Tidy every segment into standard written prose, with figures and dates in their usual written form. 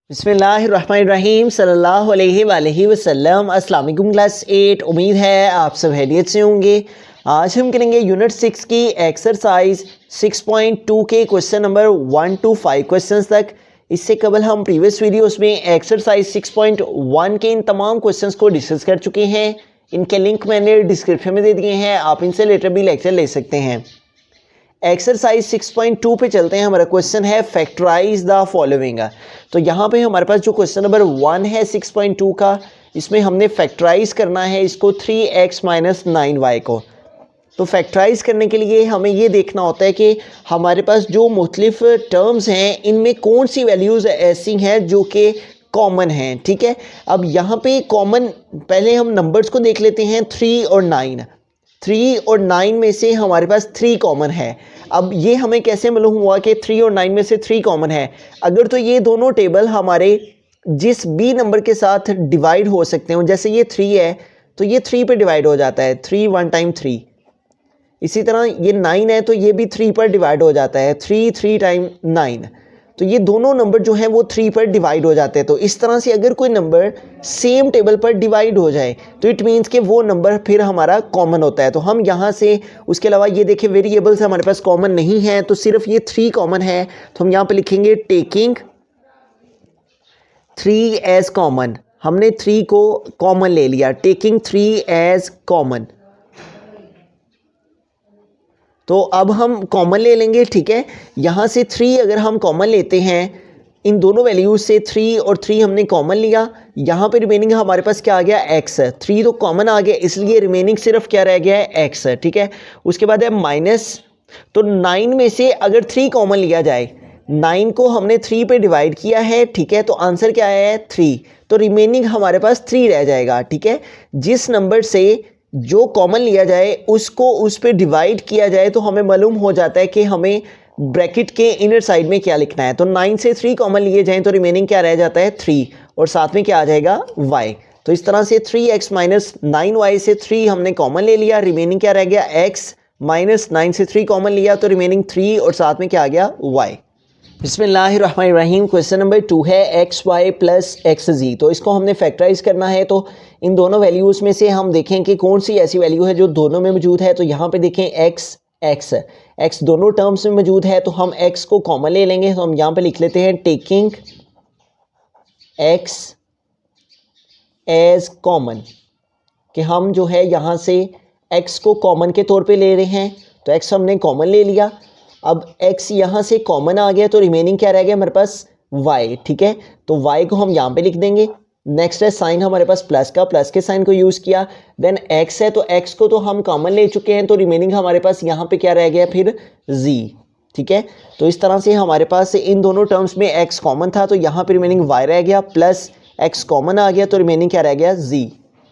बिस्मिल्लाहिर्रहमानिर्रहीम सल्लल्लाहु अलैहि वसल्लम। अस्सलाम वालेकुम क्लास 8। उम्मीद है आप सब खैरियत से होंगे। आज हम करेंगे यूनिट 6 की एक्सरसाइज 6.2 के क्वेश्चन नंबर 1 to 5 क्वेश्चंस तक। इससे कबल हम प्रीवियस वीडियोस में एक्सरसाइज 6.1 के इन तमाम क्वेश्चंस को डिस्कस कर चुके हैं। इनके लिंक मैंने डिस्क्रिप्शन में दे दिए हैं, आप इनसे रिलेटेड भी लेक्चर ले सकते हैं। एक्सरसाइज 6.2 पे चलते हैं। हमारा क्वेश्चन है फैक्टराइज द फॉलोइंग। तो यहाँ पे हमारे पास जो क्वेश्चन नंबर 1 है 6.2 का, इसमें हमने फैक्टराइज करना है इसको 3x - 9y को। तो फैक्टराइज करने के लिए हमें ये देखना होता है कि हमारे पास जो मुख्तलिफ टर्म्स हैं इनमें कौन सी वैल्यूज़ ऐसी हैं जो कि कॉमन हैं। ठीक है, अब यहाँ पे कॉमन, पहले हम नंबर्स को देख लेते हैं 3 और 9। 3 और 9 में से हमारे पास 3 कॉमन है। अब ये हमें कैसे मालूम हुआ कि 3 और 9 में से 3 कॉमन है? अगर तो ये दोनों टेबल हमारे जिस b नंबर के साथ डिवाइड हो सकते हैं, जैसे ये 3 है तो ये 3 पे डिवाइड हो जाता है, 3 1 टाइम 3। इसी तरह ये 9 है तो ये भी 3 पर डिवाइड हो जाता है, 3 3 टाइम 9। तो ये दोनों नंबर जो हैं वो 3 पर डिवाइड हो जाते हैं। तो इस तरह से अगर कोई नंबर सेम टेबल पर डिवाइड हो जाए तो इट मीन्स कि वो नंबर फिर हमारा कॉमन होता है। तो हम यहाँ से, उसके अलावा ये देखिए वेरिएबल्स हमारे पास कॉमन नहीं है, तो सिर्फ ये 3 कॉमन है। तो हम यहाँ पे लिखेंगे टेकिंग 3 एज कॉमन। हमने 3 को कॉमन ले लिया, टेकिंग 3 एज कॉमन। तो अब हम कॉमन ले लेंगे। ठीक है, यहाँ से 3 अगर हम कॉमन लेते हैं, इन दोनों वैल्यूज से 3 और 3 हमने कॉमन लिया, यहाँ पे रिमेनिंग हमारे पास क्या आ गया, x। 3 तो कॉमन आ गया, इसलिए रिमेनिंग सिर्फ क्या रह गया है, x। ठीक है, उसके बाद है माइनस। तो 9 में से अगर 3 कॉमन लिया जाए, 9 को हमने 3 पे डिवाइड किया है। ठीक है, तो आंसर क्या है, 3। तो रिमेनिंग हमारे पास 3 रह जाएगा। ठीक है, जिस नंबर से जो कॉमन लिया जाए उसको उस पे डिवाइड किया जाए तो हमें मालूम हो जाता है कि हमें ब्रैकेट के इनर साइड में क्या लिखना है। तो 9 से 3 कॉमन लिए जाएं तो रिमेनिंग क्या रह जाता है, 3, और साथ में क्या आ जाएगा, y। तो इस तरह से 3x - 9y से 3 हमने कॉमन ले लिया, रिमेनिंग क्या रह गया, x। -9 से 3 कॉमन लिया तो रिमेनिंग 3 और साथ में क्या आ गया, y। बिस्मिल्लाहिर्रहमानिर्रहीम। क्वेश्चन नंबर 2 है xy + xz। तो इसको हमने फैक्टराइज करना है। तो इन दोनों वैल्यूज़ में से हम देखें कि कौन सी ऐसी वैल्यू है जो दोनों में मौजूद है। तो यहाँ पे देखें x दोनों टर्म्स में मौजूद है, तो हम x को कॉमन ले लेंगे। तो हम यहाँ पे लिख लेते हैं टेकिंग x एज कॉमन, कि हम जो है यहाँ से x को कॉमन के तौर पे ले रहे हैं। तो x हमने कॉमन ले लिया। अब x यहाँ से कॉमन आ गया तो रिमेनिंग क्या रह गया हमारे पास, y। ठीक है, तो y को हम यहाँ पे लिख देंगे। नेक्स्ट है साइन हमारे पास प्लस का, प्लस के साइन को यूज़ किया। देन x है तो x को तो हम कॉमन ले चुके हैं, तो रिमेनिंग हमारे पास यहाँ पे क्या रह गया, फिर z। ठीक है, तो इस तरह से हमारे पास इन दोनों टर्म्स में x कॉमन था तो यहाँ पे रिमेनिंग y रह गया, प्लस x कॉमन आ गया तो रिमेनिंग क्या रह गया, z।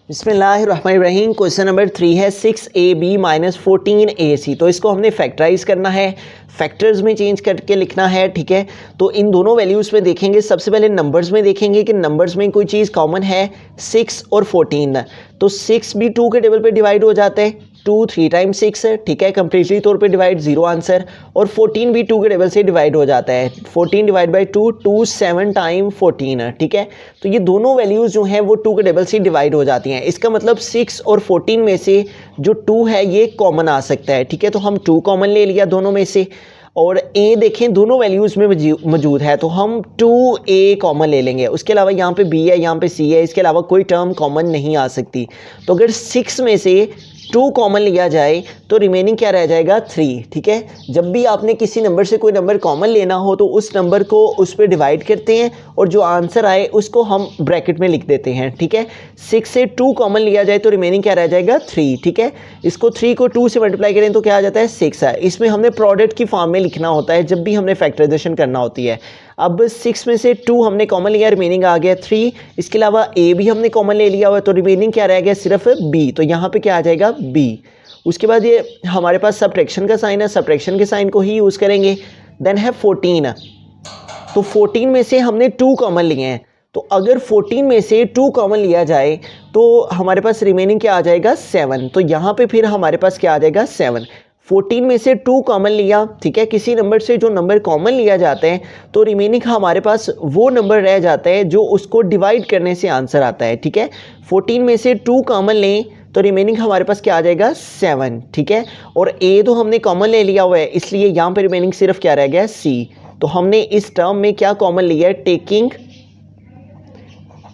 बिस्मिल्लाहिर्रहमानिर्रहीम। क्वेश्चन नंबर 3 है 6ab - 14ac। तो इसको हमने फैक्टराइज करना है, फैक्टर्स में चेंज करके लिखना है। ठीक है, तो इन दोनों वैल्यूज़ में देखेंगे, सबसे पहले नंबर्स में देखेंगे कि नंबर्स में कोई चीज़ कॉमन है, 6 और 14। तो 6 भी 2 के टेबल पे डिवाइड हो जाता है, 2 3 टाइम 6। ठीक है, कंप्लीटली तौर पे डिवाइड, 0 आंसर। और 14 भी 2 के टेबल से डिवाइड हो जाता है, 14 डिवाइड बाई 2, 2 7 टाइम 14। ठीक है, तो ये दोनों वैल्यूज़ जो हैं वो 2 के टेबल से डिवाइड हो जाती हैं। इसका मतलब 6 और 14 में से जो 2 है ये कॉमन आ सकता है। ठीक है, तो हम 2 कॉमन ले लिया दोनों में से। और a देखें दोनों वैल्यूज़ में मौजूद है तो हम 2a कॉमन ले लेंगे। उसके अलावा यहाँ पे b है, यहाँ पे c है, इसके अलावा कोई टर्म कॉमन नहीं आ सकती। तो अगर 6 में से 2 कॉमन लिया जाए तो रिमेनिंग क्या रह जाएगा, 3। ठीक है, जब भी आपने किसी नंबर से कोई नंबर कॉमन लेना हो तो उस नंबर को उस पर डिवाइड करते हैं और जो आंसर आए उसको हम ब्रैकेट में लिख देते हैं। ठीक है, 6 से 2 कॉमन लिया जाए तो रिमेनिंग क्या रह जाएगा, 3। ठीक है, इसको 3 को 2 से मल्टीप्लाई करें तो क्या आ जाता है, 6 है। इसमें हमने प्रोडक्ट की फॉर्म में लिखना होता है जब भी हमने फैक्टराइजेशन करना होती है। अब 6 में से 2 हमने कॉमन लिया, रिमेनिंग आ गया 3। इसके अलावा a भी हमने कॉमन ले लिया हुआ, तो रिमेनिंग क्या रह गया, सिर्फ b। तो यहाँ पे क्या आ जाएगा, b। उसके बाद ये हमारे पास सब्ट्रैक्शन का साइन है, सब्ट्रैक्शन के साइन को ही यूज़ करेंगे। देन है 14। तो 14 में से हमने 2 कॉमन लिए हैं, तो अगर 14 में से 2 कॉमन लिया जाए तो हमारे पास रिमेनिंग क्या आ जाएगा, 7। तो यहाँ पे फिर हमारे पास क्या आ जाएगा, 7। 14 में से 2 कॉमन लिया, ठीक है, किसी नंबर से जो नंबर कॉमन लिया जाता है तो रिमेनिंग हमारे पास वो नंबर रह जाता है जो उसको डिवाइड करने से आंसर आता है, ठीक है। 14 में से 2 कॉमन लें तो रिमेनिंग हमारे पास क्या आ जाएगा 7, ठीक है। और ए तो हमने कॉमन ले लिया हुआ है, इसलिए यहाँ पे रिमेनिंग सिर्फ क्या रह गया सी। तो हमने इस टर्म में क्या कॉमन लिया है, टेकिंग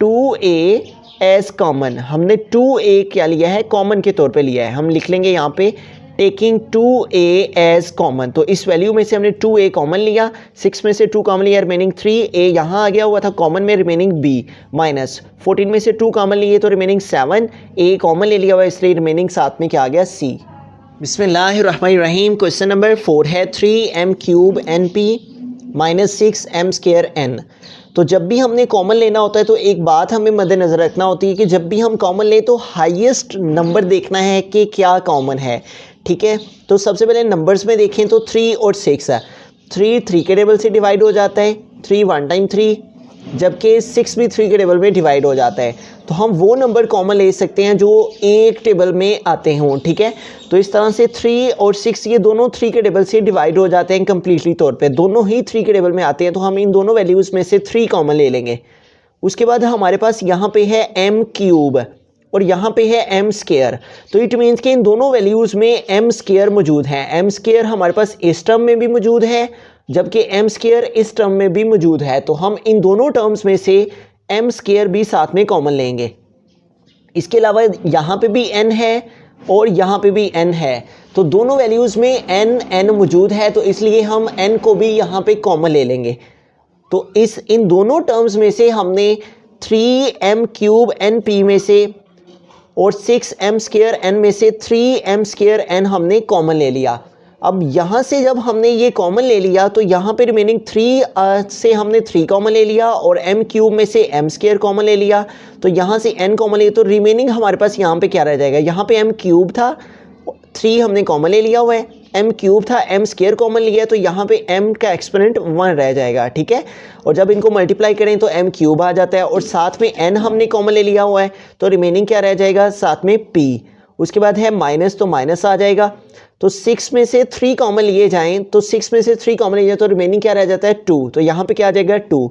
2a एज कॉमन। हमने 2a क्या लिया है, कॉमन के तौर पे लिया है। हम लिख लेंगे यहाँ पे टेकिंग 2a एज कॉमन। तो इस वैल्यू में से हमने 2a कॉमन लिया, 6 में से 2 कॉमन लिया, रिमेनिंग 3a यहाँ आ गया हुआ था कॉमन में, रिमेनिंग b माइनस 14 में से 2 कॉमन लिए तो रिमेनिंग 7, a कॉमन ले लिया हुआ इसलिए रिमेनिंग साथ में क्या आ गया c। बिस्मिल्लाहिर्रहमानिर्रहीम। क्वेश्चन नंबर 4 है 3m³ np minus 6m² n। तो जब भी हमने कॉमन लेना होता है तो एक बात हमें मद्देनज़र रखना होती है कि जब भी हम कॉमन लें तो हाईएस्ट नंबर देखना है कि क्या कॉमन है, ठीक है। तो सबसे पहले नंबर्स में देखें तो 3 और 6 है। 3 के टेबल से डिवाइड हो जाता है, 3 1 टाइम 3, जबकि 6 भी 3 के टेबल में डिवाइड हो जाता है। तो हम वो नंबर कॉमन ले सकते हैं जो एक टेबल में आते हों, ठीक है। तो इस तरह से 3 और 6 ये दोनों 3 के टेबल से डिवाइड हो जाते हैं कम्प्लीटली तौर पे, दोनों ही 3 के टेबल में आते हैं। तो हम इन दोनों वैल्यूज़ में से 3 कॉमन ले लेंगे। उसके बाद हमारे पास यहाँ पे है m³ और यहाँ पे है m²। तो इट मीन्स कि इन दोनों वैल्यूज़ में m² मौजूद है। m² हमारे पास इस टर्म में भी मौजूद है जबकि m² इस टर्म में भी मौजूद है। तो हम इन दोनों टर्म्स में से m² भी साथ में कॉमन लेंगे। इसके अलावा यहाँ पे भी n है और यहाँ पे भी n है, तो दोनों वैल्यूज़ में n मौजूद है, तो इसलिए हम n को भी यहाँ पे कॉमन ले लेंगे। तो इन दोनों टर्म्स में से हमने 3m³ np में से और 6m² n में से 3m² n हमने कॉमन ले लिया। अब यहाँ से जब हमने ये कॉमन ले लिया तो यहाँ पे रिमेनिंग 3 से हमने 3 कॉमन ले लिया और m³ में से m² कॉमन ले लिया। तो यहाँ से n कॉमन ले, तो रिमेनिंग हमारे पास यहाँ पे क्या रह जाएगा, यहाँ पे m³ था, 3 हमने कॉमन ले लिया हुआ है, m³ था, m² कॉमन लिया, तो यहाँ पे m का एक्सपोनेंट 1 रह जाएगा, ठीक है। और जब इनको मल्टीप्लाई करें तो m³ आ जाता है और साथ में n हमने कॉमन ले लिया हुआ है, तो रिमेनिंग क्या रह जाएगा साथ में p। उसके बाद है माइनस, तो माइनस आ जाएगा। तो 6 में से 3 कॉमन लिए जाएं तो 6 में से 3 कॉमन लिए जाए तो रिमेनिंग क्या रह जाता है 2। तो यहाँ पे क्या आ जाएगा 2।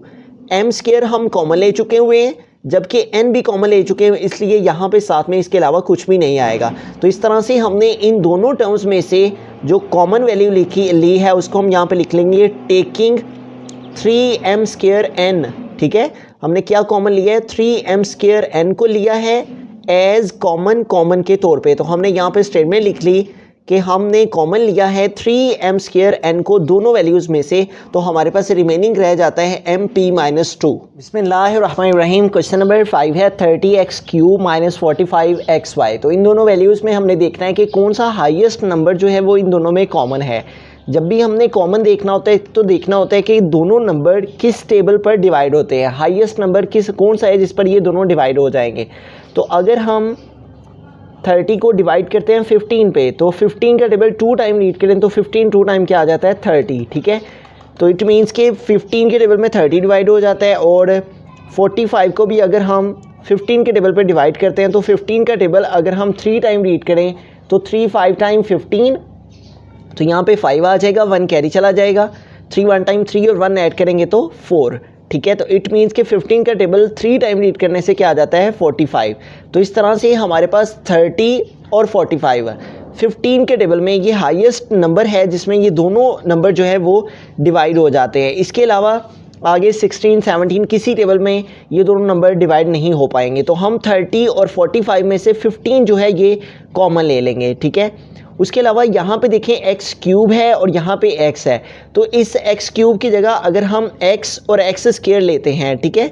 m² हम कॉमन ले चुके हुए हैं जबकि n भी कॉमन ले चुके हैं, इसलिए यहाँ पे साथ में इसके अलावा कुछ भी नहीं आएगा। तो इस तरह से हमने इन दोनों टर्म्स में से जो कॉमन वैल्यू ली है उसको हम यहाँ पे लिख लेंगे टेकिंग 3m² n, ठीक है। हमने क्या कॉमन लिया है, 3m² n को लिया है एज कॉमन के तौर पे। तो हमने यहाँ पे स्टेटमेंट लिख ली कि हमने कॉमन लिया है 3m² n को दोनों वैल्यूज़ में से, तो हमारे पास रिमेनिंग रह जाता है mp-2। बिस्मिल्लाहिर्रहमानिर्रहीम। क्वेश्चन नंबर 5 है 30x³ माइनस 45xy। तो इन दोनों वैल्यूज़ में हमने देखना है कि कौन सा हाईएस्ट नंबर जो है वो इन दोनों में कॉमन है। जब भी हमने कॉमन देखना होता है तो देखना होता है कि दोनों नंबर किस टेबल पर डिवाइड होते हैं, हाईएस्ट नंबर कौन सा है जिस पर ये दोनों डिवाइड हो जाएंगे। तो अगर हम 30 को डिवाइड करते हैं 15 पे, तो 15 का टेबल 2 टाइम रीड करें तो 15 2 टाइम क्या आ जाता है 30, ठीक है। तो इट मीन्स कि 15 के टेबल में 30 डिवाइड हो जाता है और 45 को भी अगर हम 15 के टेबल पे डिवाइड करते हैं तो 15 का टेबल अगर हम 3 टाइम रीड करें तो 3 5 टाइम 15, तो यहाँ पे 5 आ जाएगा, 1 कैरी चला जाएगा, 3 1 टाइम 3 और 1 ऐड करेंगे तो 4, ठीक है। तो इट मीन्स कि 15 का टेबल 3 टाइम रीड करने से क्या आ जाता है 45। तो इस तरह से हमारे पास 30 और 45 15 के टेबल में ये हाईएस्ट नंबर है जिसमें ये दोनों नंबर जो है वो डिवाइड हो जाते हैं। इसके अलावा आगे 16 17 किसी टेबल में ये दोनों नंबर डिवाइड नहीं हो पाएंगे। तो हम 30 और 45 में से 15 जो है ये कॉमन ले लेंगे, ठीक है। उसके अलावा यहाँ पे देखें x³ है और यहाँ पे x है, तो इस x³ की जगह अगर हम x और x² लेते हैं, ठीक है,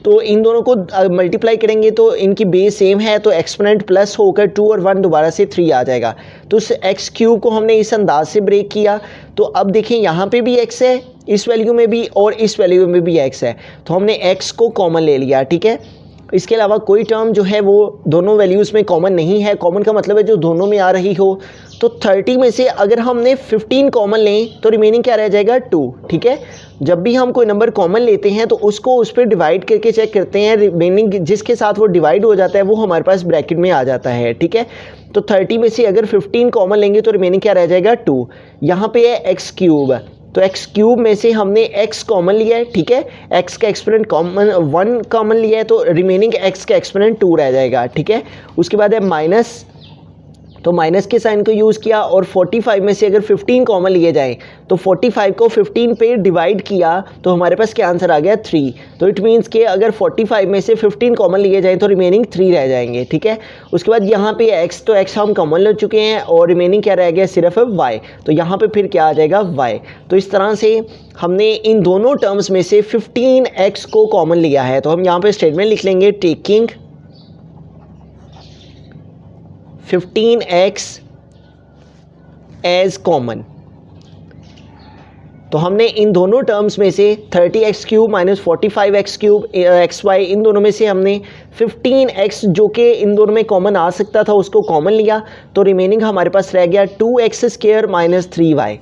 तो इन दोनों को मल्टीप्लाई करेंगे तो इनकी बेस सेम है, तो एक्सपोनेंट प्लस होकर 2 और 1 दोबारा से 3 आ जाएगा। तो इस x³ को हमने इस अंदाज से ब्रेक किया। तो अब देखें यहाँ पे भी x है इस वैल्यू में भी और इस वैल्यू में भी x है, तो हमने x को कॉमन ले लिया, ठीक है। इसके अलावा कोई टर्म जो है वो दोनों वैल्यूज़ में कॉमन नहीं है। कॉमन का मतलब है जो दोनों में आ रही हो। तो 30 में से अगर हमने 15 कॉमन लें तो रिमेनिंग क्या रह जाएगा 2। ठीक है, जब भी हम कोई नंबर कॉमन लेते हैं तो उसको उस पर डिवाइड करके चेक करते हैं, रिमेनिंग जिसके साथ वो डिवाइड हो जाता है वो हमारे पास ब्रैकेट में आ जाता है। ठीक है, तो 30 में से अगर 15 कॉमन लेंगे तो रिमेनिंग क्या रह जाएगा 2। यहाँ पे है एक्स क्यूब, तो एक्स क्यूब में से हमने एक्स कॉमन लिया है। ठीक है, एक्स का एक्सपोनेंट कॉमन 1 कॉमन लिया है तो रिमेनिंग एक्स का एक्सपोनेंट 2 रह जाएगा। ठीक है, उसके बाद है माइनस, तो माइनस के साइन को यूज़ किया और 45 में से अगर 15 कॉमन लिए जाए तो 45 को 15 पे डिवाइड किया तो हमारे पास क्या आंसर आ गया 3। तो इट मीन्स कि अगर 45 में से 15 कॉमन लिए जाए तो रिमेनिंग 3 रह जाएंगे। ठीक है, उसके बाद यहाँ पे एक्स, तो एक्स हम कॉमन ले चुके हैं और रिमेनिंग क्या रह गया सिर्फ वाई, तो यहाँ पे फिर क्या आ जाएगा वाई। तो इस तरह से हमने इन दोनों टर्म्स में से 15x को कॉमन लिया है। तो हम यहाँ पे स्टेटमेंट लिख लेंगे टेकिंग 15x एज कॉमन। तो हमने इन दोनों टर्म्स में से 30x³ माइनस 45x³ xy, इन दोनों में से हमने 15x जो कि इन दोनों में कॉमन आ सकता था उसको कॉमन लिया, तो रिमेनिंग हमारे पास रह गया 2x² माइनस 3y।